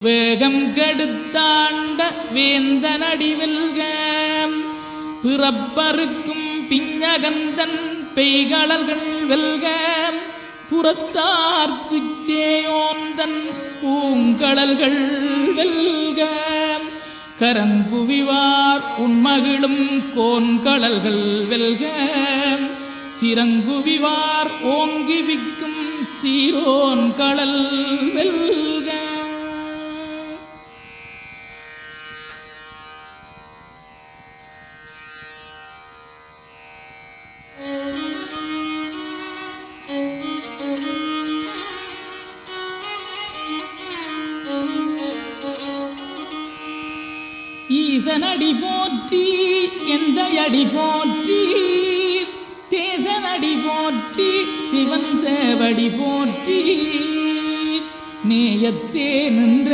வேகம் கெடுத்தாண்ட வேந்தனடி வெல்க பிறப்பருக்கும் பிஞகந்தன் பெய்களர்கள் வெல்க புறத்தார்க்குச் சேயோந்தன் பூங்கடல்கள் வெல்க கரங்குவிவார் உண்மகிழும் கோன்கடல்கள் வெல்க சிறங்குவிவார் ஓங்கிவிக்கும் சீரோன் கடல் வெல்க. ஈசனடி போற்றி எந்தையடி போற்றி தேசனடி போற்றி சிவன் சேவடி போற்றி நேயத்தே நின்ற